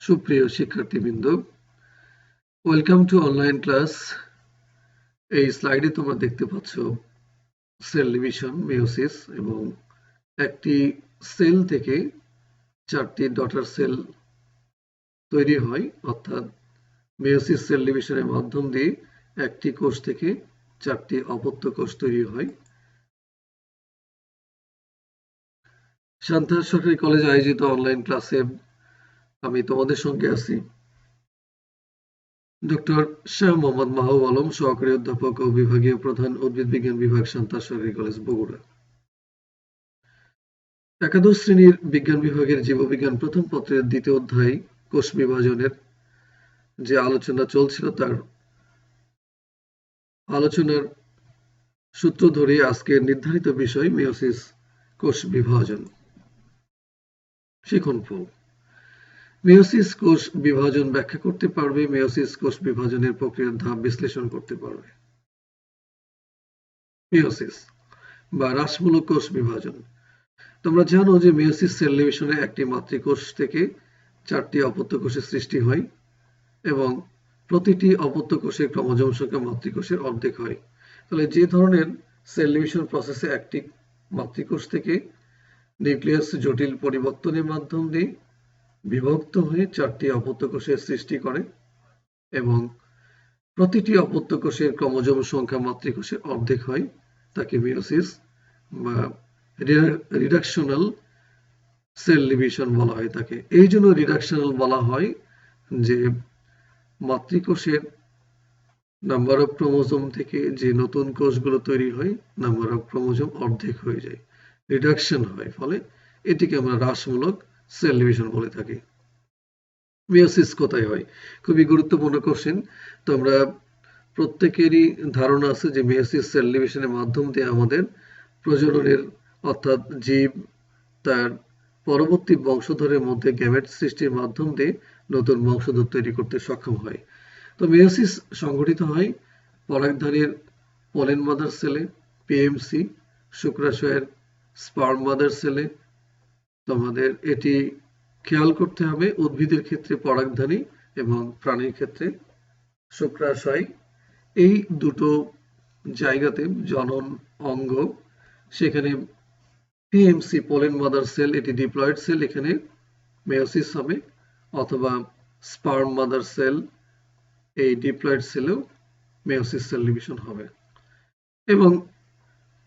সুপ্রিয় শিক্ষার্থীবৃন্দ, welcome to online class. এই স্লাইডে তোমরা দেখতে পাচ্ছ সেল ডিভিশন, মেয়োসিস, এবং একটি সেল থেকে 4টি ডটার সেল তৈরি হয়, অর্থাৎ মেয়োসিস সেল ডিভিশনের মাধ্যম দিয়ে একটি কোষ থেকে 4টি অপত্য কোষ তৈরি হয়। সান্তাহার সরকারি কলেজে আয়োজিত অনলাইন ক্লাসে আমি তোমাদের সঙ্গে আছি ডক্টর শাহ মোহাম্মদ মাহবুব আলম, সহকারী অধ্যাপক ও বিভাগীয় প্রধান, উদ্ভিদ বিজ্ঞান বিভাগ, সান্তাহার সরকারি কলেজ, বগুড়া। একাদশ শ্রেণীর বিজ্ঞান বিভাগের জীববিজ্ঞান প্রথম পত্রের 2য় অধ্যায় কোষ বিভাজনের যে আলোচনা চলছিল, তার আলোচনার সূত্র ধরে আজকের নির্ধারিত বিষয় মেয়োসিস কোষ বিভাজন। শিখন ফল। মেয়োসিস কোষ বিভাজন ব্যাখ্যা করতে পারবে, মেয়োসিস কোষ বিভাজনের প্রক্রিয়ার ধাপ বিশ্লেষণ করতে পারবে। মেয়োসিস বা হ্রাসমূলক কোষ বিভাজন। তোমরা জানো যে মেয়োসিস সেল ডিভিশনে একটি মাতৃকোষ থেকে 4টি অপত্য কোষের সৃষ্টি হয় এবং প্রতিটি অপত্য কোষের ক্রোমোজোম সংখ্যা মাতৃকোষের অর্ধেক হয়। তাহলে যে ধরনের সেল ডিভিশন প্রসেসে একটি মাতৃকোষ থেকে নিউক্লিয়াস জটিল পরিবর্তনের মাধ্যম দিয়ে বিভক্ত হয়ে 4টি অপত্য কোষের সৃষ্টি করে এবং প্রতিটি অপত্য কোষের ক্রোমোজোম সংখ্যা মাতৃকোষের অর্ধেক হয়, তাকে মেয়োসিস বা রিডাকশনাল সেল ডিভিশন বলা হয়। তাকে এই জন্য রিডাকশনাল বলা হয় যে মাতৃকোষের নাম্বার অফ ক্রোমোজোম থেকে যে নতুন কোষগুলো তৈরি হয়, নাম্বার অফ ক্রোমোজোম অর্ধেক হয়ে যায়, রিডাকশন হয়, ফলে এটিকে আমরা হ্রাসমূলক সেল ডিভিশন বলে থাকি। মেয়োসিস কোথায় হয়? খুবই গুরুত্বপূর্ণ কোশ্চেন। তোমরা প্রত্যেকেরই ধারণা আছে যে মেয়োসিস সেল ডিভিশনের মাধ্যম দিয়ে আমাদের প্রজননের, অর্থাৎ জীব তার পরবর্তী বংশধরের মধ্যে গ্যামেট সৃষ্টির মাধ্যম দিয়ে নতুন বংশধর তৈরি করতে সক্ষম হয়। তো মেয়োসিস সংঘটিত হয় পরাগধানীর পলেন মাদার সেলে, পিএমসি, শুক্রাশয়ের স্পার্ম মাদার সেলে। তোমাদের এটি খেয়াল করতে হবে, উদ্ভিদের ক্ষেত্রে পরাগধানী এবং প্রাণীর ক্ষেত্রে শুক্রাশয়, এই দুটো জায়গাতে জনন অঙ্গ। সেখানে পিএমসি পোলেন মাদার সেল, এটি ডিপ্লয়েড সেল, এখানে মেয়োসিস হবে, অথবা স্পার্ম মাদার সেল, এই ডিপ্লয়েড সেলেও মেয়োসিস সেল ডিভিশন হবে। এবং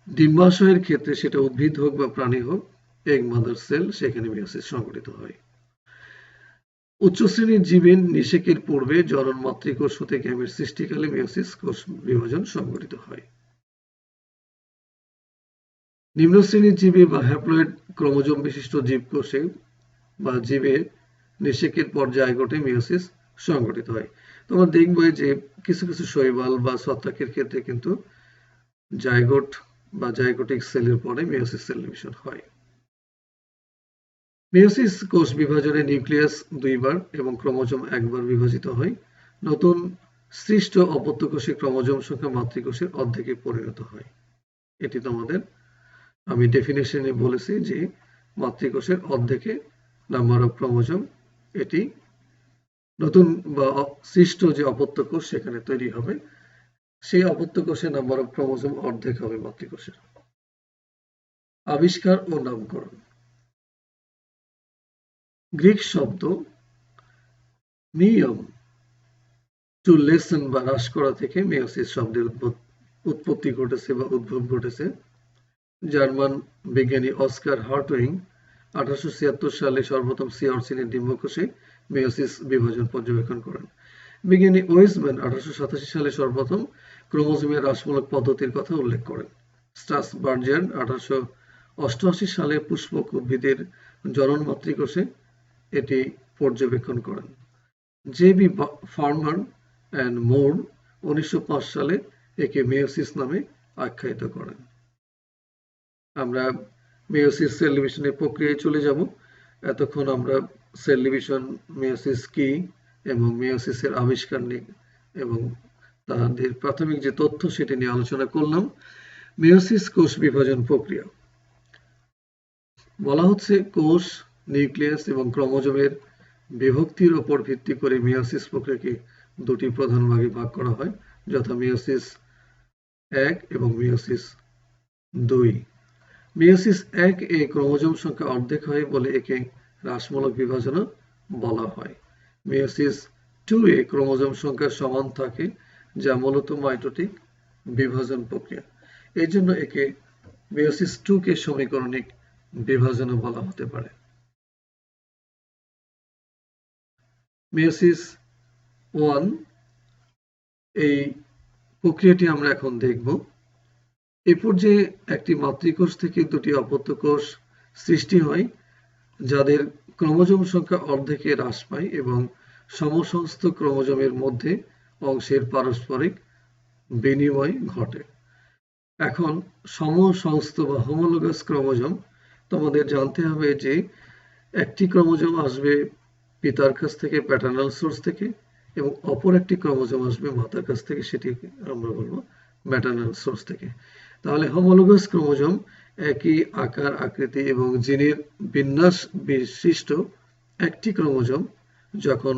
ডিম্বাশয়ের ক্ষেত্রে, সেটা উদ্ভিদ হোক বা প্রাণী হোক, এগ মাদার সেল, সেখানে মেয়োসিস সংঘটিত হয়। উচ্চ শ্রেণীর জীবের নিষেকের পূর্বে জনন মাতৃকোষ হতে গ্যামেট সৃষ্টিকালে মেয়োসিস কোষ বিভাজন সংঘটিত হয়। নিম্ন শ্রেণীর জীবে বা হ্যাপ্লয়েড ক্রোমোজোম বিশিষ্ট জীবকোষে বা জীবে নিষেকের পর জাইগোটে মেয়োসিস সংঘটিত হয়। তোমরা দেখবে যে কিছু কিছু শৈবাল বা ছত্রাকের ক্ষেত্রে কিন্তু জাইগোট বা জাইগোটিক সেলের পরে মেয়োসিস সেল ডিভিশন হয়। মেয়োসিস কোষ বিভাজনে নিউক্লিয়াস 2বার এবং ক্রোমোজোম 1বার বিভাজিত হয়। নতুন সৃষ্ট অপত্য কোষে ক্রোমোজোম সংখ্যা মাতৃকোষের অর্ধেকে পরিণত হয়। এটি তোমাদের আমি ডেফিনেশনে বলেছি যে মাতৃকোষের অর্ধেকে নাম্বার অফ ক্রোমোজোম, এটি নতুন বা সৃষ্ট যে অপত্য কোষ সেখানে তৈরি হবে, সেই অপত্য কোষের নাম্বার অফ ক্রোমোজোম অর্ধেক হবে মাতৃকোষের। আবিষ্কার ও নামকরণ। গ্রিক শব্দ নিয়ম, টু লেসন বা হ্রাস করা থেকে মেয়োসিস শব্দের উৎপত্তি ঘটেছে বা উদ্ভব ঘটেছে। জার্মান বিজ্ঞানী অস্কার হার্টউইং 1876 সালে সর্বপ্রথম সিয়ারসিনের ডিম্বকোষে মেয়োসিস বিভাজন পর্যবেক্ষণ করেন। বিজ্ঞানী ওয়েসম্যান 1887 সালে সর্বপ্রথম ক্রোমোজোমের হ্রাসমূলক পদ্ধতির কথা উল্লেখ করেন। স্ট্রাসবার্জিয়ান 1888 সালে পুষ্পক উদ্ভিদের জনন মাতৃকোষে এটি পর্যবেক্ষণ করেন। জে.বি. ফার্মার অ্যান্ড মোর 1905 সালে একে মেয়োসিস নামে আখ্যায়িত করেন। আমরা মেয়োসিস সেল ডিভিশনের প্রক্রিয়ায় চলে যাব। এতক্ষণ আমরা সেল ডিভিশন, মেয়োসিস কি এবং মেয়োসিসের আবিষ্কার নিয়ে এবং তাদের প্রাথমিক যে তথ্য সেটি নিয়ে আলোচনা করলাম। মেয়োসিস কোষ বিভাজন প্রক্রিয়া বলা হচ্ছে কোষ, নিউক্লিয়াস এবং ক্রোমোজোমের বিভক্তির উপর ভিত্তি করে মেয়োসিস প্রক্রিয়াকে দুটি প্রধান ভাগে ভাগ করা হয়, যথা মেয়োসিস 1 এবং মেয়োসিস 2। মেয়োসিস 1 এ ক্রোমোজোম সংখ্যা অর্ধেক হয় বলে একে হ্রাসমূলক বিভাজনও বলা হয়। মেয়োসিস 2 এ ক্রোমোজোম সংখ্যা সমান থাকে, যা মূলত মাইটোটিক বিভাজন প্রক্রিয়া। এই জন্য একে মেয়োসিস 2 কে সমীকরণিক বিভাজনও বলা হতে পারে। মেয়োসিস 1 এই প্রক্রিয়াটি আমরা এখন দেখব। এই পর্যায়ে একটি মাতৃকোষ থেকে দুটি অপত্য কোষ সৃষ্টি হয়, যাদের ক্রোমোজোম সংখ্যা অর্ধেকে হ্রাস পায় এবং সমসংস্থ ক্রোমোজোমের মধ্যে অংশের পারস্পরিক বিনিময় ঘটে। এখন সমসংস্থ বা হোমোলোগাস ক্রোমোজোম, তোমাদের জানতে হবে যে একটি ক্রোমোজোম আসবে পিতার কাছ থেকে, প্যাটার্নাল সোর্স থেকে, এবং অপর একটি ক্রোমোজোম আসবে মাতার কাছ থেকে, সেটি আমরা বলবো ম্যাটার্নাল সোর্স থেকে। তাহলে হোমোলোগাস ক্রোমোজোম একই আকার, আকৃতি এবং জিনের বিন্যাস বিশিষ্ট একটি ক্রোমোজোম যখন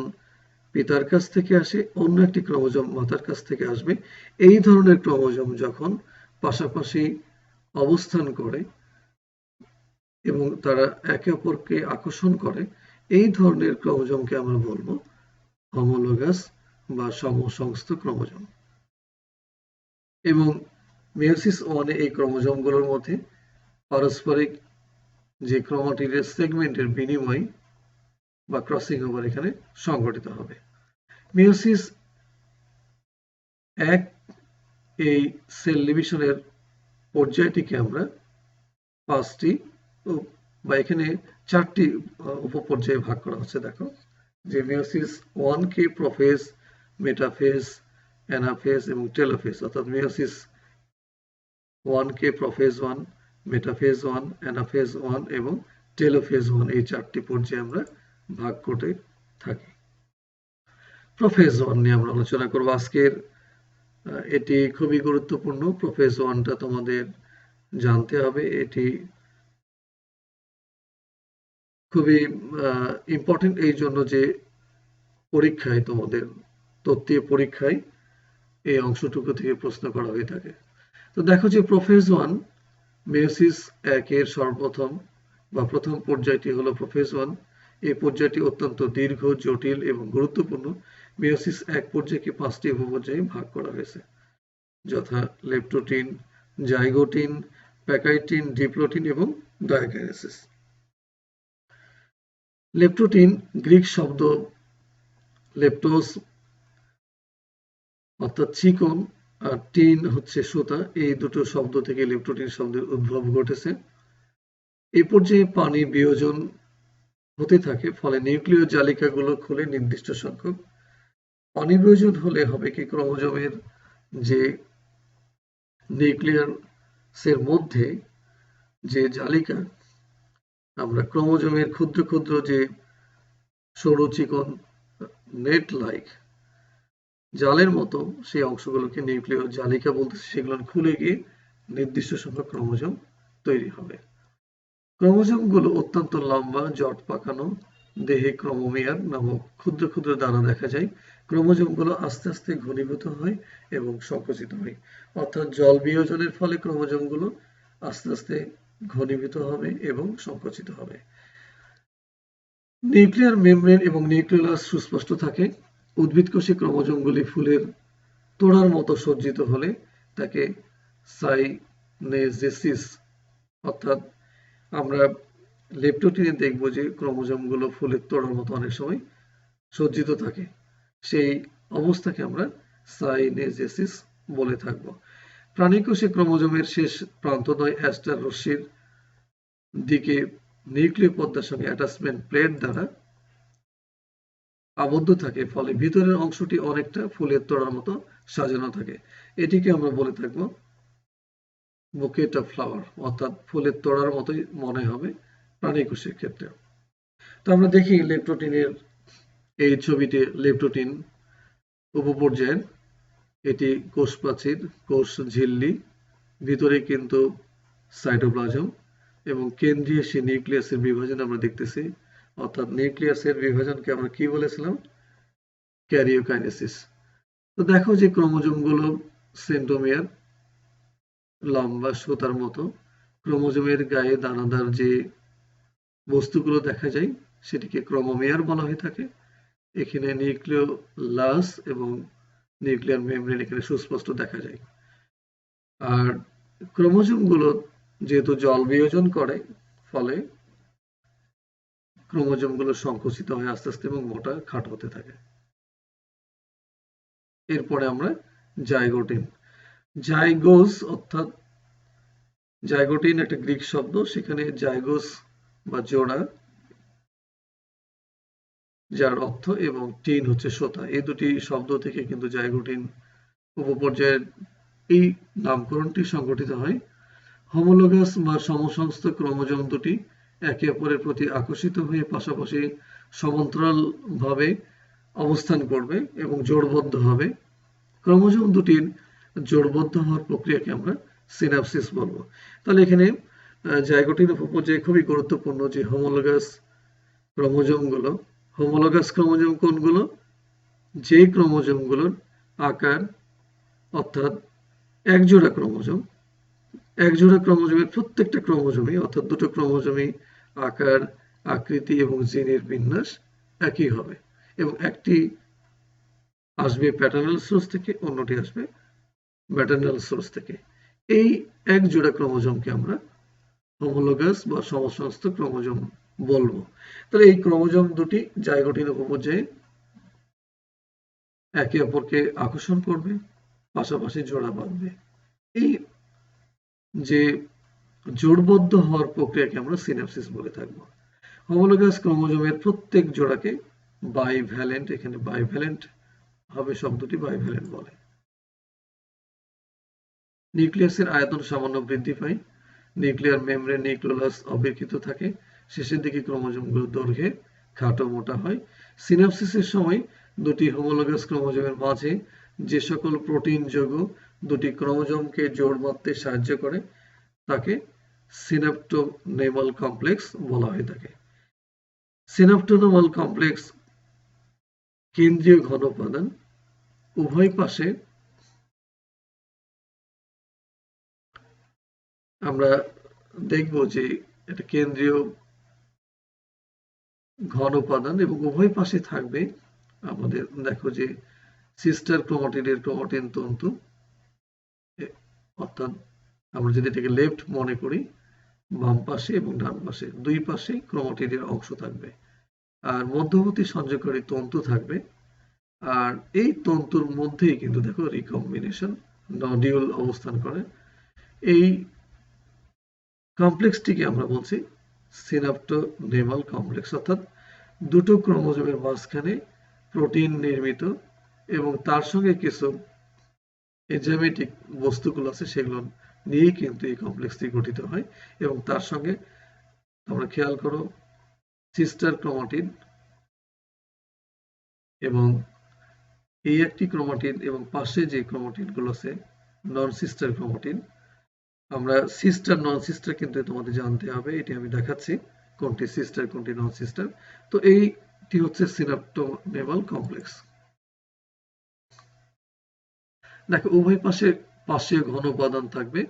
পিতার কাছ থেকে আসে, অন্য একটি ক্রোমোজোম মাতার কাছ থেকে আসবে। এই ধরনের ক্রোমোজোম যখন পাশাপাশি অবস্থান করে এবং তারা একে অপরকে আকর্ষণ করে, এই ধরনের ক্রোমোজোমকে আমরা বলবো হোমোলোগাস বা সমসংস্থ ক্রোমোজোম। এবং মেয়োসিস 1 এ এই ক্রোমোজোমগুলোর মধ্যে পারস্পরিক যে ক্রোমাটিডের সেগমেন্টের বিনিময় বা ক্রসিং ওভার এখানে সংঘটিত হবে। মেয়োসিস 1 এই সেল ডিভিশনের পর্যায়টিকে আমরা 5টি বা এখানে 4টি উপপর্যায়ে ভাগ করা হচ্ছে। দেখো যে মেয়োসিস 1 কে প্রোফেজ, মেটাফেজ, অ্যানাফেজ এবং টেলোফেজ, অর্থাৎ মেয়োসিস 1 কে প্রোফেজ 1, মেটাফেজ 1, অ্যানাফেজ 1 এবং টেলোফেজ 1 এই 4টি পর্যায়ে আমরা ভাগ করতে থাকি। প্রোফেজ 1 নিয়ে আমরা আলোচনা করব আজকের। এটি খুবই গুরুত্বপূর্ণ। প্রোফেজ 1টা তোমাদের জানতে হবে। এটি খুবই ইম্পর্টেন্ট এই জন্য যে পরীক্ষায়, তোমাদের তত্ত্বীয় পরীক্ষায় এই অংশটুকু থেকে প্রশ্ন করা হয়ে থাকে। তো দেখো যে প্রোফেজ 1 মেয়োসিস 1 এর সর্বপ্রথম বা প্রথম পর্যায়টি হলো প্রোফেজ 1। এই পর্যায়টি অত্যন্ত দীর্ঘ, জটিল এবং গুরুত্বপূর্ণ। মেয়োসিস 1 পর্যায়কে 5টি উপপর্যায়ে ভাগ করা হয়েছে, যথা লেপ্টোটিন, জাইগোটিন, প্যাকাইটিন, ডিপ্লোটিন এবং ডায়াকাইনেসিস। লেপ্টোটিন গ্রিক শব্দ লেপ্টোস অর্থাৎ চিকন আর টিন হচ্ছে সুতা, এই দুটো শব্দ থেকে লেপ্টোটিন শব্দের উদ্ভব ঘটেছে। এই পর্যায়ে পানি বিয়োজন হতে থাকে, ফলে নিউক্লিয় জালিকাগুলো খুলে নির্দিষ্ট সংখ্যক পানি বিয়োজন হলে হবে কি, ক্রোমোজোমের যে নিউক্লিয়াসের মধ্যে যে জালিকা, আমরা ক্রোমোজোমের ক্ষুদ্র ক্ষুদ্র যে সরু চিকন নেট লাইক জালের মতো সেই অংশগুলোকে নিউক্লিয় জালিকা বলতেছে, সেগুলো খুলে গিয়ে নির্দিষ্ট সংখ্যক ক্রোমোজোম তৈরি হবে। ক্রোমোজোমগুলো অত্যন্ত লম্বা, জট পাকানো, দেহে ক্রোমোমিয়ার নামক ক্ষুদ্র ক্ষুদ্র দানা দেখা যায়। ক্রোমোজোমগুলো আস্তে আস্তে ঘনীভূত হয় এবং সংকুচিত হয়, অর্থাৎ জল বিয়োজনের ফলে ক্রোমোজোমগুলো আস্তে আস্তে ঘনীভূত হবে এবং সংকুচিত হবে। নিউক্লিয়ার মেমব্রেন এবং নিউক্লিয়াস সুস্পষ্ট থাকে। উদ্ভিদ কোষে ক্রোমোজোমগুলি ফুলের তোড়ার মতো সজ্জিত হলে তাকে সাইনেজেসিস, অর্থাৎ আমরা লেপ্টোটিনে দেখব যে ক্রোমোজোমগুলো ফুলের তোড়ার মতো অনেক সময় সজ্জিত থাকে, সেই অবস্থাকে আমরা সাইনেজেসিস বলে থাকব। প্রাণীকোষে ক্রোমোজোমের শেষ প্রান্তদ্বয় অ্যাস্টার রশ্মির দিকে নিউক্লিয় পর্দার সঙ্গে অ্যাটাচমেন্ট প্লেট দ্বারা আবদ্ধ থাকে, ফলে ভিতরের অংশটি অনেকটা ফুলের তোড়ার মতো সাজানো থাকে। এটিকে আমরা বলে থাকবো বুকেট অফ ফ্লাওয়ার, অর্থাৎ ফুলের তোড়ার মতোই মনে হবে প্রাণীকোষের ক্ষেত্রে। তো আমরা দেখি লেপ্টোটিনের এই ছবিতে লেপ্টোটিন উপপর্যায়ের, এটি কোষ প্রাচীর, কোষ ঝিল্লি, ভিতরে কিন্তু সাইটোপ্লাজম এবং কেন্দ্রীয় সেই নিউক্লিয়াসের বিভাজন আমরা দেখতেছি, অর্থাৎ নিউক্লিয়াসের বিভাজনকে আমরা কি বলেছিলাম? ক্যারিওকাইনেসিস। তো দেখো যে ক্রোমোজোমগুলো সেন্ট্রোমিয়ার, লম্বা সুতার মতো। ক্রোমোজোমের গায়ে দানাদার যে বস্তুগুলো দেখা যায় সেটিকে ক্রোমোমিয়ার বলা হয়ে থাকে। এখানে নিউক্লিওলাস এবং নিউক্লিয়ার মেমব্রেন এখানে সুস্পষ্ট দেখা যায়। আর ক্রোমোজোমগুলো যেহেতু জল বিয়োজন করে, ফলে ক্রোমোজোমগুলো সংকুচিত হয় আস্তে আস্তে এবং মোটা খাটো হতে থাকে। এরপরে আমরা জাইগোটিন। জাইগোস অর্থাৎ জাইগোটিন একটা গ্রিক শব্দ, সেখানে জাইগোস বা জোড়া, যার অর্থ, এবং টিন হচ্ছে সুতা। এই দুটি শব্দ থেকে কিন্তু জাইগোটিন উপপর্যায়ের এই নামকরণটি সংঘটিত হয়। হোমোলোগাস বা সমসংস্থ ক্রোমোজোম দুটি একে অপরের প্রতি আকর্ষিত হয়ে পাশাপাশি সমান্তরালভাবে অবস্থান করবে এবং জোড়বদ্ধ হবে। ক্রোমোজোম দুটির জোড়বদ্ধ হওয়ার প্রক্রিয়াকে আমরা সিনাপসিস বলবো। তাহলে এখানে জাইগোটিন উপপর্যায়ে খুবই গুরুত্বপূর্ণ যে হোমোলোগাস ক্রোমোজোমগুলো। হোমোলোগাস ক্রোমোজোম কোনগুলো? যে ক্রোমোজোমগুলোর আকার, অর্থাৎ একজোড়া ক্রোমোজোম, একজোড়া ক্রোমোজোমের প্রত্যেকটা ক্রোমোজোমে অর্থাৎ দুটো ক্রোমোজোমই আকার, আকৃতি এবং জিনের বিন্যাস একই হবে, এবং একটি আসবে প্যাটার্নাল সোর্স থেকে, অন্যটি আসবে ম্যাটার্নাল সোর্স থেকে। এই এক জোড়া ক্রোমোজোমকে আমরা হোমোলোগাস বা সমসংস্থ ক্রোমোজোম বলবো। তাহলে এই ক্রোমোজোম দুটি জাইগোটিন উপপর্যায়ে একে অপরকে আকর্ষণ করবে, পাশাপাশি জোড়া বাঁধবে। এই যে জোড়বদ্ধ হওয়ার প্রক্রিয়াকে আমরা সিনাপসিস বলে থাকবো। হোমোলোগাস ক্রোমোজোমের প্রত্যেক জোড়াকে বাইভ্যালেন্ট, এখানে বাইভ্যালেন্ট হবে শব্দটি, বাইভ্যালেন্ট বলে। নিউক্লিয়াসের আয়তন সামান্য বৃদ্ধি পায়, নিউক্লিয়ার মেমব্রেন নিউক্লিওলাস অবিকৃত থাকে, শেষের দিকে ক্রোমোজোমগুলো দৈর্ঘ্যে খাটো মোটা হয়। সিনাপসিসের সময় দুটি হোমোলোগাস ক্রোমোজোমের মাঝে যে সকল প্রোটিন যৌগ দুটি ক্রোমোজোমকে জোড় বাঁধতে সাহায্য করে তাকে সিনাপ্টোনেমাল কমপ্লেক্স বলা হয়ে থাকে। সিনাপ্টোনেমাল কমপ্লেক্স কেন্দ্রীয় ঘন উপাদান, উভয় পাশে আমরা দেখব যে এটা কেন্দ্রীয় ঘন উপাদান এবং উভয় পাশে থাকবে আমাদের, দেখো যে সিস্টার ক্রোমাটিডের ক্রোমাটিন তন্তু, অর্থাৎ আমরা যদি এটাকে লেফট মনে করি, বাম পাশে এবং ডান পাশে দুই পাশে ক্রোমাটিডের অংশ থাকবে, আর মধ্যবর্তী সংযোগকারী তন্তু থাকবে। আর এই তন্তুর মধ্যেই কিন্তু দেখো রিকম্বিনেশন নডিউল অবস্থান করে। এই কমপ্লেক্সটিকে আমরা বলছি সিনাপ্টোনেমাল কমপ্লেক্স, অর্থাৎ দুটো ক্রোমোজোমের মাঝখানে প্রোটিন নির্মিত এবং তার সঙ্গে কিছু এনজাইমেটিক বস্তুগুলো আছে সেগুলো নিয়েই কিন্তু এই কমপ্লেক্সটি গঠিত হয়। এবং তার সঙ্গে তোমরা খেয়াল করো সিস্টার ক্রোমাটিন এবং এই একটি ক্রোমাটিন এবং পাশে যে ক্রোমাটিনগুলো আছে নন সিস্টার ক্রোমাটিন। আমরা সিস্টার নন সিস্টার কিন্তু তোমাদের জানতে হবে, এটি আমি দেখাচ্ছি কোনটি সিস্টার কোনটি নন সিস্টার। তো এইটি হচ্ছে সিনাপ্টোনেমাল কমপ্লেক্স। দেখো উভয় পাশে ঘন উপাদান থাকবে,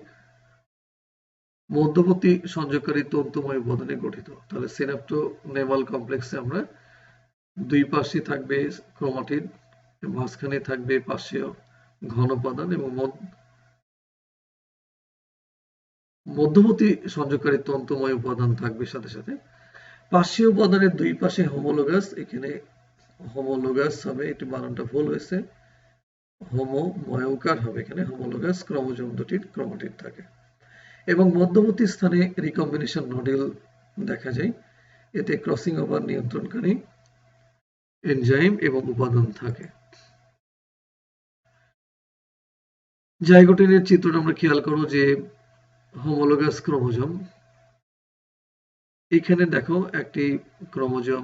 মধ্যবর্তী সংযোগকারী তন্তুময় উপাদানে গঠিত। তাহলে সিনাপ্টোনেমাল কমপ্লেক্সে আমরা দুই পাশে থাকবে ক্রোমাটিন, মাঝখানে থাকবে পাশীয় ঘন উপাদান এবং মধ্যবর্তী সংযোগকারী তন্তুময় উপাদান থাকবে সাথে সাথে। পাশীয় উপাদানের দুই পাশে হোমোলোগাস, এখানে হোমোলোগাস হবে, এটি বানানটা ভুল হয়েছে, হোমোময়কার হবে, এখানে হোমোলোগাস ক্রোমোজোম দুটির ক্রোমাটিন থাকে এবং মধ্যবর্তী স্থানে রিকম্বিনেশন নডিউল দেখা যায়। এতে ক্রসিং ওভার নিয়ন্ত্রণকারী এনজাইম এবং উপাদান থাকে। জাইগোটিনের চিত্রটা আমরা খেয়াল করো যে হোমোলোগাস ক্রোমোজোম, এখানে দেখো একটি ক্রোমোজোম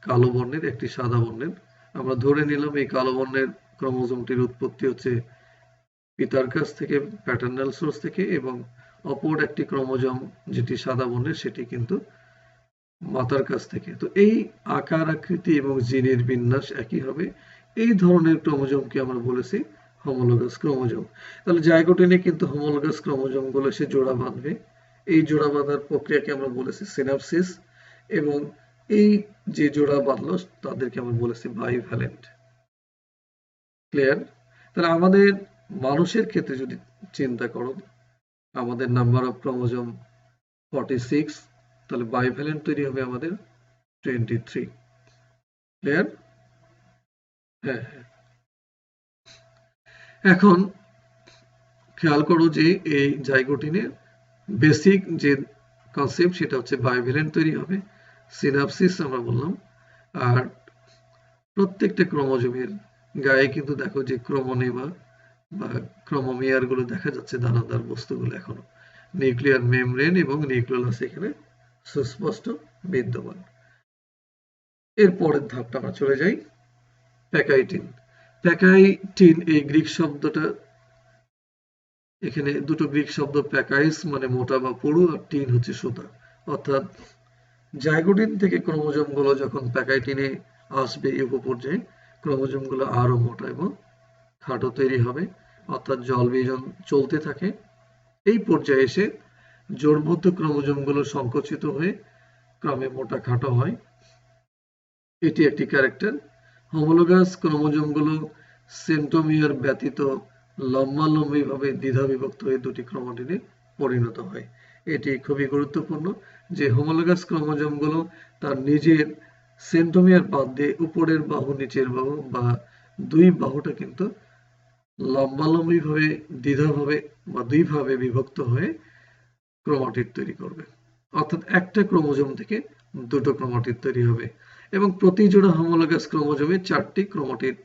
কালো বর্ণের, একটি সাদা বর্ণের। আমরা ধরে নিলাম এই কালো বর্ণের ক্রোমোজোমটির উৎপত্তি হচ্ছে পিতার কাছ থেকে, প্যাটার্নাল সোর্স থেকে, এবং অপর একটি ক্রোমোজোম যেটি সাদা বর্ণের সেটি কিন্তু মাতার কাছ থেকে। তো এই আকার আকৃতি এবং জিনের বিন্যাস একই হবে। এই ধরনের ক্রোমোজোমকে আমরা বলেছি হোমোলোগাস ক্রোমোজোম। তাহলে জাইগোটিনে কিন্তু হোমোলোগাস ক্রোমোজোম গুলো সে জোড়া বাঁধবে। এই জোড়া বাঁধার প্রক্রিয়াকে আমরা বলেছি সিনাপসিস, এবং এই যে জোড়া বাঁধলো তাদেরকে আমরা বলেছি বাইভ্যালেন্ট। ক্লিয়ার? তাহলে আমাদের মানুষের ক্ষেত্রে যদি চিন্তা করো, আমাদের নাম্বার অফ ক্রোমোজোম 46, তাহলে বাইভ্যালেন্ট তৈরি হবে আমাদের 23। ক্লিয়ার? হ্যাঁ হ্যাঁ। এখন খেয়াল করো যে এই জাইগোটিনের বেসিক যে কনসেপ্ট সেটা হচ্ছে বাইভ্যালেন্ট তৈরি হবে, সিনাপসিস আমরা বললাম। আর প্রত্যেকটা ক্রোমোজোমের গায়ে কিন্তু দেখো যে ক্রোমোনেমা বা ক্রোমোমিয়ার গুলো দেখা যাচ্ছে, দানাদার বস্তুগুলো এখনো। নিউক্লিয়ার মেমব্রেন এবং নিউক্লিয়াস এখানে সুস্পষ্ট বিদ্যমান। এর পরের ধাপটা আমরা চলে যাই প্যাকাইটিন। প্যাকাইটিন এই গ্রিক শব্দটা, এখানে দুটো গ্রিক শব্দ, প্যাকাইস মানে মোটা বা পুরু, আর টিন হচ্ছে সুতা। অর্থাৎ জাইগোটিন থেকে ক্রোমোজোম গুলো যখন প্যাকাইটিনে আসবে এই উপপর্যায়ে, ক্রোমোজোম গুলো আরো মোটা এবং খাটো তৈরি হবে, অর্থাৎ জল বিয়োজন চলতে থাকে। এই পর্যায়ে এসে জোড়বদ্ধ ক্রোমোজোম গুলো সংকুচিত হয়ে ক্রমে মোটা খাটো হয়। এটি একটি ক্যারেক্টার। হোমোলোগাস ক্রোমোজোম গুলো সেন্ট্রোমিয়ার ব্যতীত লম্বালম্বিভাবে দ্বিধাবিভক্ত হয়ে দুটি ক্রোমাটিডে পরিণত হয়। এটি খুবই গুরুত্বপূর্ণ যে হোমোলোগাস ক্রোমোজোম গুলো তার নিজের সেন্ট্রোমিয়ার বাদ দিয়ে উপরের বাহু নিচের বাহু বা দুই বাহুটা কিন্তু লম্বালম্বিভাবে দ্বিধাভাবে বা দুইভাবে বিভক্ত হয়ে ক্রোমাটিড তৈরি করবে। অর্থাৎ একটা ক্রোমোজোম থেকে দুটো ক্রোমাটিড তৈরি হবে, এবং প্রতি জোড়া হোমোলোগাস ক্রোমোজোমে 4টি ক্রোমাটিড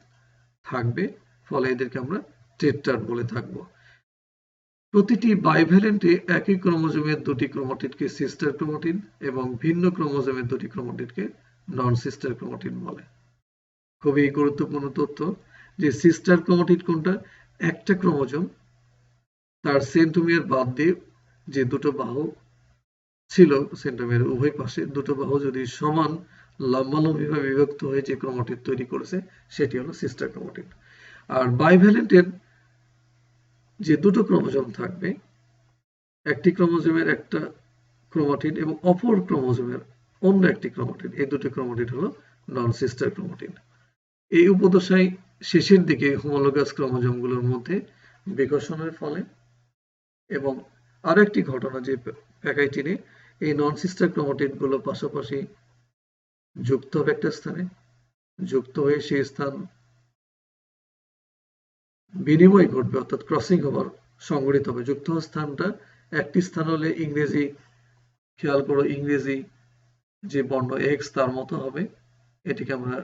থাকবে, ফলে এদেরকে আমরা টেট্রাড বলে থাকবো। প্রতিটি বাইভ্যালেন্টে একই ক্রোমোজোমের দুটি ক্রোমাটিডকে সিস্টার ক্রোমাটিড এবং ভিন্ন ক্রোমোজোমের দুটি ক্রোমাটিডকে নন সিস্টার ক্রোমাটিড বলে। খুবই গুরুত্বপূর্ণ তথ্য যে সিস্টার ক্রোমাটিড কোনটা, একটা ক্রোমোজোম তার সেন্ট্রোমিয়ার বাদ দিয়ে যে দুটো বাহু ছিল সেন্ট্রোমিয়ারের উভয় পাশে, দুটো বাহু যদি সমান লম্বালম্বিভাবে বিভক্ত হয়ে যে ক্রোমাটিড তৈরি করেছে সেটি হলো সিস্টার ক্রোমাটিড। আর বাইভ্যালেন্টের যে দুটো ক্রোমোজোম থাকবে, একটি ক্রোমোজোমের একটা ক্রোমাটিড এবং অপর ক্রোমোজোমের অন্য একটি ক্রোমাটিড, এই দুটি ক্রোমাটিড হলো নন সিস্টার ক্রোমাটিড। এই উপদশায় শেষের দিকে হোমোলোগাস ক্রোমোজোমগুলোর মধ্যে বিকর্ষণের ফলে এবং আরো একটি ঘটনা যে প্যাকাইটিনে এই নন সিস্টার ক্রোমাটিড গুলো পাশাপাশি যুক্ত হবে একটা স্থানে, যুক্ত হয়ে সেই স্থান বিনিময় ঘটবে, অর্থাৎ ক্রসিং ওভার সংঘটিত হবে। যুক্ত হওয়ার স্থানটা একটি স্থান হলে ইংরেজি, খেয়াল করো ইংরেজি যে বর্ণ এক্স তার মতো হবে, এটিকে আমরা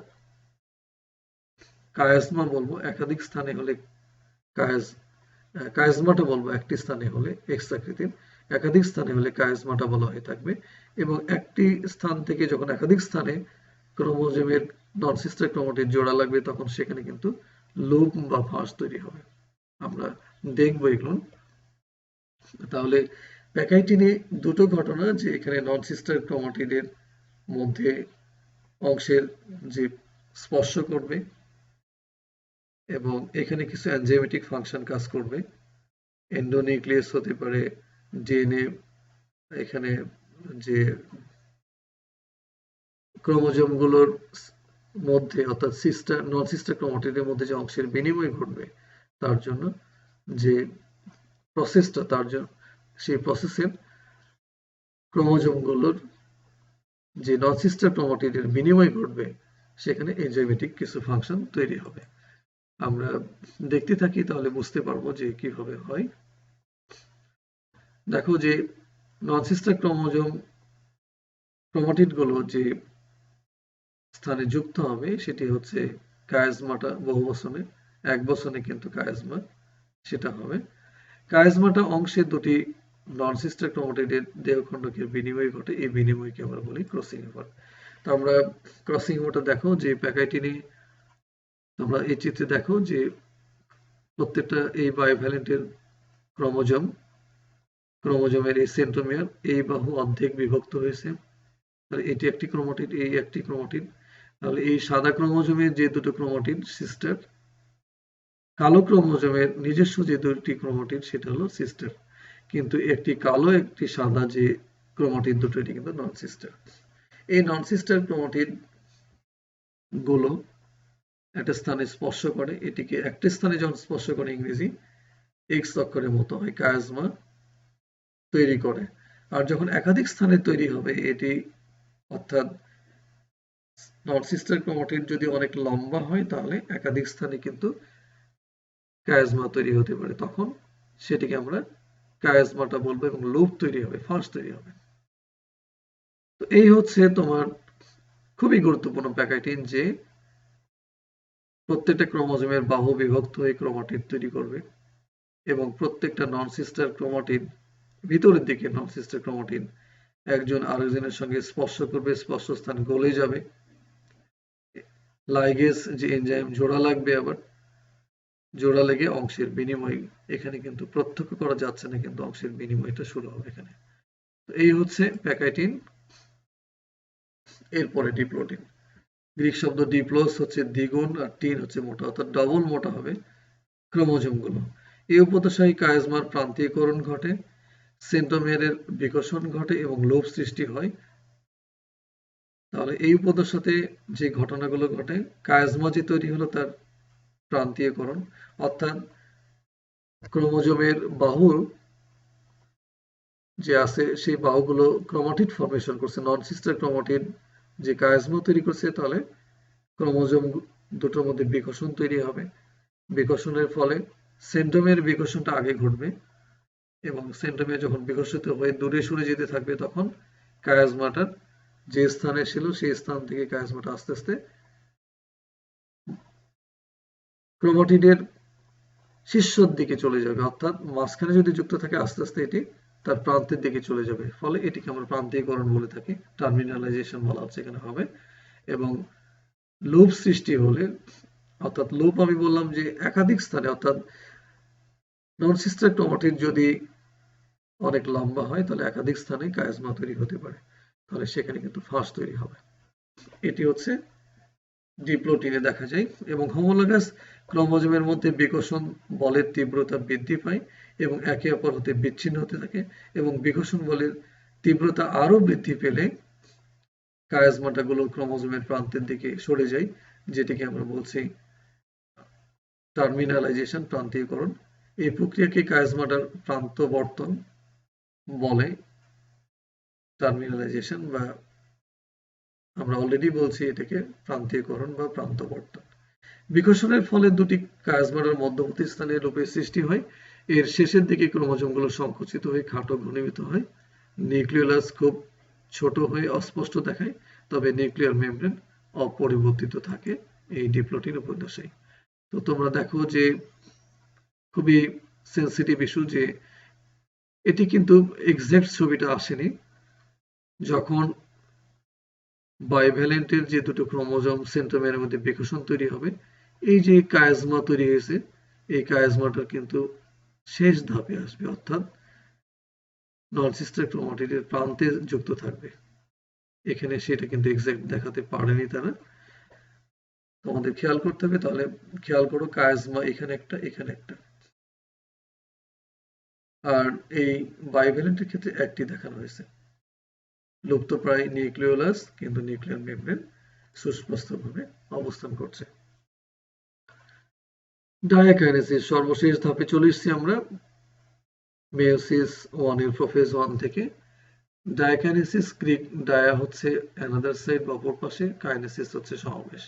কায়াজমা বলবো। একাধিক স্থানে হলে কায়াজমাটা বলবো, একটি স্থানে হলে এক্স আকৃতির, একাধিক স্থানে হলে কায়াজমাটা বলা হয়ে থাকবে। এবং একটি স্থান থেকে যখন একাধিক স্থানে ক্রোমোজোমের নন সিস্টার ক্রোমাটিড জোড়া লাগবে তখন সেখানে কিন্তু লুপ বা ফাঁস তৈরি হবে। আমরা দেখবো এগুলো। তাহলে প্যাকাইটিনে দুটো ঘটনা, যে এখানে নন সিস্টার ক্রোমাটিডের মধ্যে অংশের যে স্পর্শ করবে এবং এখানে কিছু এনজাইমেটিক ফাংশন কাজ করবে, এন্ডোনিউক্লিয়াস হতে পারে, ডিএনএ, এখানে যে ক্রোমোজোমগুলোর মধ্যে অর্থাৎ সিস্টার নন সিস্টার ক্রোমাটিডের মধ্যে যে অংশের বিনিময় ঘটবে তার জন্য যে প্রসেসটা, তার জন্য সেই প্রসেসের ক্রোমোজোমগুলোর যে নন সিস্টার ক্রোমাটিডের বিনিময় ঘটবে সেখানে এনজাইমেটিক কিছু ফাংশন তৈরি হবে। আমরা দেখতে থাকি তাহলে বুঝতে পারবো যে কিভাবে হয়। দেখো যে নন সিস্টার ক্রোমাটিড গুলো যে স্থানে যুক্ত হবে সেটি হচ্ছে কায়াজমাটা, বহু বচনে, এক বচনে কিন্তু কায়াজমা সেটা হবে। কায়াজমাটা অংশে দুটি নন সিস্টার ক্রোমাটিডের দেহখণ্ডকে বিনিময় ঘটে, এই বিনিময়কে আমরা বলি ক্রসিং ওভার। তো আমরা ক্রসিং ওভারটা দেখো যে প্যাকাইটিনে, তোমরা এই চিত্রে দেখো যে প্রত্যেকটা এই বাইভ্যালেন্টের ক্রোমোজোমের এই সেন্ট্রোমিয়ার এই বাহু অর্ধেক বিভক্ত হয়েছে, তাহলে এটি একটি ক্রোমাটিড, এই একটি ক্রোমাটিড। তাহলে এই সাদা ক্রোমোজোমের যে দুটো ক্রোমাটিড সিস্টার, কালো ক্রোমোজোমের নিজস্ব যে দুটি ক্রোমাটিড সেটা হলো সিস্টার। কিন্তু একটি কালো একটি সাদা যে ক্রোমাটিড দুটো, এটি কিন্তু নন সিস্টার। এই নন সিস্টার ক্রোমাটিড গুলো একটা স্থানে স্পর্শ করে, এটিকে একটা স্থানে যখন স্পর্শ করে ইংরেজি এক্স অক্ষরের মতো হয়, কায়াজমা তৈরি করে। আর যখন একাধিক স্থানে তৈরি হবে এটি, অর্থাৎ নন সিস্টার ক্রোমাটিড যদি অনেক লম্বা হয় তাহলে একাধিক স্থানে কিন্তু কায়াজমা তৈরি হতে পারে, তখন সেটিকে আমরা কায়াজমাটা বলবো এবং লুপ তৈরি হবে, ফাঁস তৈরি হবে। তো এই হচ্ছে তোমার খুবই গুরুত্বপূর্ণ প্যাকাইটিন, যে প্রত্যেকটা ক্রোমোজোমের বাহু বিভক্ত হয়ে ক্রোমাটিড তৈরি করবে এবং প্রত্যেকটা নন সিস্টার ক্রোমাটিড, ভিতরের দিকে নন সিস্টার ক্রোমাটিড একজন আরেকজনের সঙ্গে স্পর্শ করবে, স্পর্শ স্থান গলে যাবে, লাইগেজ যে এনজাইম জোড়া লাগবে, আবার জোড়া লেগে অংশের বিনিময়, এখানে কিন্তু প্রত্যক্ষ করা যাচ্ছে না, কিন্তু অংশের বিনিময়টা শুরু হবে এখানে। তো এই হচ্ছে প্যাকাইটিন। এরপরে ডিপ্লোটিন, গ্রিক শব্দ ডিপ্লোস হচ্ছে দ্বিগুণ আর টিন হচ্ছে মোটা, অর্থাৎ ডবল মোটা হবে ক্রোমোজোমগুলো। এই উপদশায় কায়াজমার প্রান্তীয়করণ ঘটে, সেন্ট্রোমিয়ারের বিকর্ষণ ঘটে এবং লোভ সৃষ্টি হয়। তাহলে এই উপদশাতে যে ঘটনাগুলো ঘটে, কায়াজমা যে তৈরি হলো তার প্রান্তীয়করণ, অর্থাৎ ক্রোমোজোমের বাহু যে আছে সেই বাহুগুলো ক্রোমাটিড ফর্মেশন করছে, নন সিস্টার ক্রোমাটিড যে কায়াজমা তৈরি করছে, তাহলে ক্রোমোজোম দুটোর মধ্যে বিকর্ষণ তৈরি হবে। বিকর্ষণের ফলে সেন্ট্রোমিয়ার বিকর্ষণটা আগে ঘটবে এবং সেন্ট্রোমিয়ার যখন বিকশিত হয়ে দূরে সরে যেতে থাকবে, তখন কায়াজমাটার যে স্থানে ছিল সেই স্থান থেকে কায়াজমাটা আস্তে আস্তে ক্রোমাটিডের শীর্ষের দিকে চলে যাবে, অর্থাৎ মাঝখানে যদি যুক্ত থাকে আস্তে আস্তে এটি তার প্রান্তের দিকে চলে যাবে, ফলে এটিকে আমরা প্রান্তীয়করণ বলে থাকি, টার্মিনালাইজেশন বলা হচ্ছে এখানে হবে। এবং লুপ সৃষ্টি হলে, অর্থাৎ লুপ আমি বললাম যে একাধিক স্থানে, অর্থাৎ নন সিস্টার ক্রোমাটিড যদি অনেক লম্বা হয় তাহলে একাধিক স্থানে কায়াজমা তৈরি হতে পারে, তাহলে সেখানে কিন্তু ফাঁস তৈরি হবে। এটি হচ্ছে ডিপ্লোটিনে দেখা যায়। এবং হোমোলোগাস ক্রোমোজোমের মধ্যে বিকর্ষণ বলের তীব্রতা বৃদ্ধি পায় এবং একে অপর হতে বিচ্ছিন্ন হতে থাকে, এবং বিকর্ষণ বলের তীব্রতা আরো বৃদ্ধি পেলে কায়াজমাটাগুলো ক্রোমোজোমের প্রান্তের দিকে সরে যায়, যেটিকে আমরা বলছি টার্মিনালাইজেশন, প্রান্তীয়করণ। এই প্রক্রিয়াকে কায়াজমাটার প্রান্তবর্তন বলে, টার্মিনালাইজেশন, বা আমরা অলরেডি বলছি এটাকে প্রান্তীয়করণ বা প্রান্তবর্তন। বিকর্ষণের ফলে দুটি কায়াজমাটার মধ্যবর্তী স্থানে লুপের সৃষ্টি হয়। এর শেষের দিকে ক্রোমোজোমগুলো সংকুচিত হয়ে খাটো ঘনীভূত হয়, নিউক্লিয়াস খুব ছোট হয়ে অস্পষ্ট দেখায়, তবে নিউক্লিয়ার মেমব্রেন অপরিবর্তিত থাকে এই ডিপ্লোটিন উপদশায়। তো তোমরা দেখো যে খুবই সেন্সিটিভ ইস্যু, যে এটি কিন্তু এক্সাক্ট ছবিটা আসেনি, যখন বাইভ্যালেন্টের যে দুটো ক্রোমোজোম সেন্ট্রোমিয়ারের মধ্যে বিকর্ষণ তৈরি হবে, এই যে কায়াজমা তৈরি হয়েছে, এই কায়াজমাটা কিন্তু শেষ ধাপে আসবে, অর্থাৎ নন সিস্টার ক্রোমাটিডের প্রান্তে যুক্ত থাকবে। এখানে সেটা কিন্তু এক্সাক্ট দেখাতে পারেনি তারা, তোমাদের খেয়াল করতে হবে। তাহলে খেয়াল করো, কায়াজমা এখানে একটা, এখানে একটা, আর এই বাইভ্যালেন্টের ক্ষেত্রে একটি দেখানো হয়েছে। লুপ্তপ্রায় নিউক্লিওলাস, কিন্তু নিউক্লিয়ার মেমব্রেন সুস্পষ্টভাবে অবস্থান করছে। ডায়াকাইনেসিস, সর্বশেষ ধাপে চলে এসেছি আমরা মেয়োসিস 1 এর প্রোফেজ 1 থেকে। ডায়াকাইনেসিস, গ্রিক ডায়া হচ্ছে অ্যানাদার সাইড বা অপর পাশে, কাইনেসিস হচ্ছে সমাবেশ।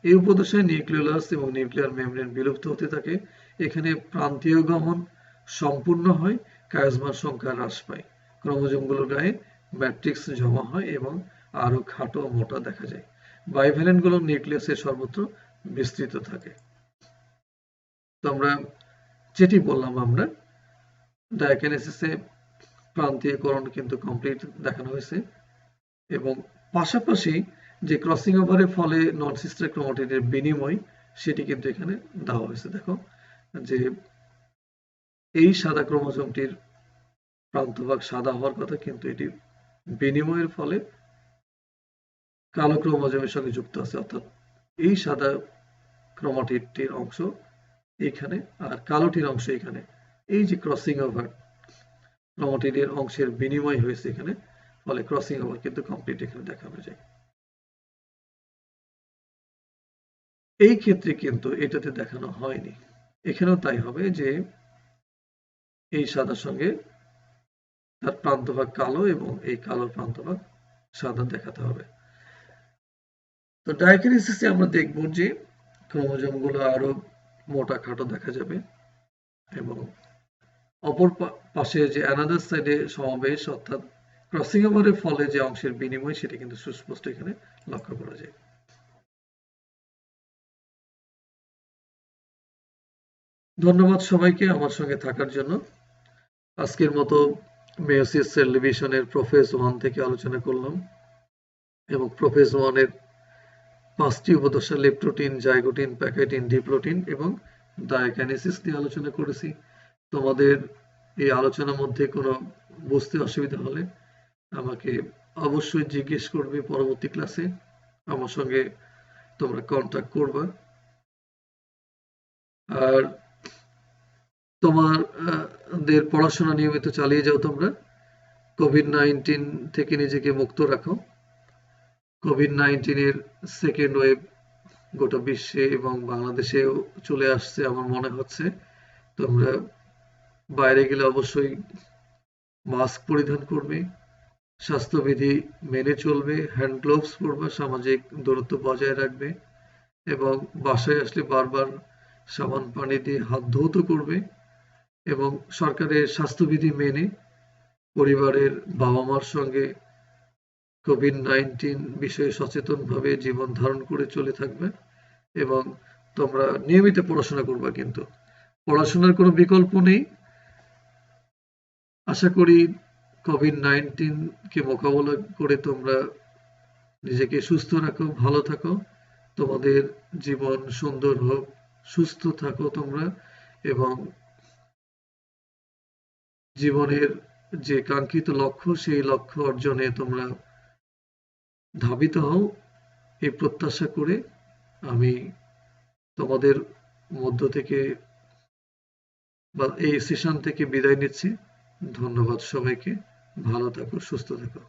এই উপদশায় নিউক্লিওলাস এবং নিউক্লিয়ার মেমব্রেন বিলুপ্ত হতে থাকে। এখানে প্রান্তীয় গমন সম্পূর্ণ হয়, কায়াজমার সংখ্যা হ্রাস পায়, ক্রোমোজোমগুলোর গায়ে ম্যাট্রিক্স জমা হয় এবং আরো খাটো ও মোটা দেখা যায়। বাইভ্যালেন্টগুলো নিউক্লিয়াসের সর্বত্র বিস্তৃত থাকে। তো আমরা যেটি বললাম, আমরা ডায়াকাইনেসিসে প্রান্তীয়করণ কিন্তু কমপ্লিট দেখানো হয়েছে, এবং পাশাপাশি যে ক্রসিং ওভারের ফলে নন সিস্টার ক্রোমাটিডের বিনিময়, সেটি কিন্তু এখানে দেওয়া হয়েছে। দেখো যে এই সাদা ক্রোমোজোমটির প্রান্তভাগ সাদা হওয়ার কথা, কিন্তু এটি বিনিময়ের ফলে কালো ক্রোমোজোমের সঙ্গে যুক্ত আছে, অর্থাৎ এই সাদা ক্রোমাটিডটির অংশ এইখানে আর কালোটির অংশ এখানে। এই যে ক্রসিং ওভার, ক্রোমাটিডের অংশের বিনিময় হয়েছে এখানে, ফলে ক্রসিং ওভার কিন্তু কমপ্লিট এখানে দেখানো যায়। এই ক্ষেত্রে কিন্তু এটাতে দেখানো হয়নি। এখানেও তাই হবে যে এই সাদার সঙ্গে তার প্রান্তভাগ কালো এবং এই কালোর প্রান্তভাগ সাদা দেখাতে হবে। তো ডায়াকিনেসিসে আমরা দেখব যে ক্রোমোজোমগুলো আরো মোটা খাটো দেখা যাবে এবং অপর পাশে যে অ্যানাদার সাইডে সমাবেশ, অর্থাৎ ক্রসিং ওভারের ফলে যে অংশের বিনিময়, সেটা কিন্তু সুস্পষ্ট এখানে লক্ষ্য করা যায়। ধন্যবাদ সবাইকে আমার সঙ্গে থাকার জন্য। আজকের মতো মেয়োসিস সেল ডিভিশনের প্রোফেজ 1 থেকে আলোচনা করলাম এবং প্রোফেজ 1 এর 5টি উপদশা লেপ্টোটিন, জাইগোটিন, প্যাকাইটিন, ডিপ্লোটিন এবং ডায়াকিনেসিস নিয়ে আলোচনা করেছি। তোমাদের এই আলোচনার মধ্যে কোনো বুঝতে অসুবিধা হলে আমাকে অবশ্যই জিজ্ঞেস করবে পরবর্তী ক্লাসে, আমার সঙ্গে তোমরা কন্টাক্ট করবা। আর তোমাদের পড়াশোনা নিয়মিত চালিয়ে যাও তোমরা। কোভিড-19 থেকে নিজেকে মুক্ত রাখো। কোভিড-19 এর সেকেন্ড ওয়েভ গোটা বিশ্বে এবং বাংলাদেশেও চলে আসছে আমার মনে হচ্ছে। তোমরা বাইরে গেলে অবশ্যই মাস্ক পরিধান করবে, স্বাস্থ্যবিধি মেনে চলবে, হ্যান্ড গ্লোভস পরবে, সামাজিক দূরত্ব বজায় রাখবে এবং বাসায় আসলে বারবার সাবান পানি দিয়ে হাত ধৌত করবে এবং সরকারের স্বাস্থ্যবিধি মেনে পরিবারের বাবা মার সঙ্গে কোভিড-19 বিষয়ে সচেতনভাবে জীবন ধারণ করে চলে থাকবে এবং তোমরা নিয়মিত পড়াশোনা করবা। কিন্তু পড়াশোনার কোনো বিকল্প নেই। আশা করি কোভিড-19 কে মোকাবেলা করে তোমরা নিজেকে সুস্থ রাখো, ভালো থাকো, তোমাদের জীবন সুন্দর হোক, সুস্থ থাকো তোমরা এবং জীবনের যে কাঙ্ক্ষিত লক্ষ্য, সেই লক্ষ্য অর্জনে তোমরা ধাবিত হও, এই প্রত্যাশা করে আমি তোমাদের মধ্য থেকে বা এই সেশন থেকে বিদায় নিচ্ছি। ধন্যবাদ সবাইকে। ভালো থাকো, সুস্থ থাকো।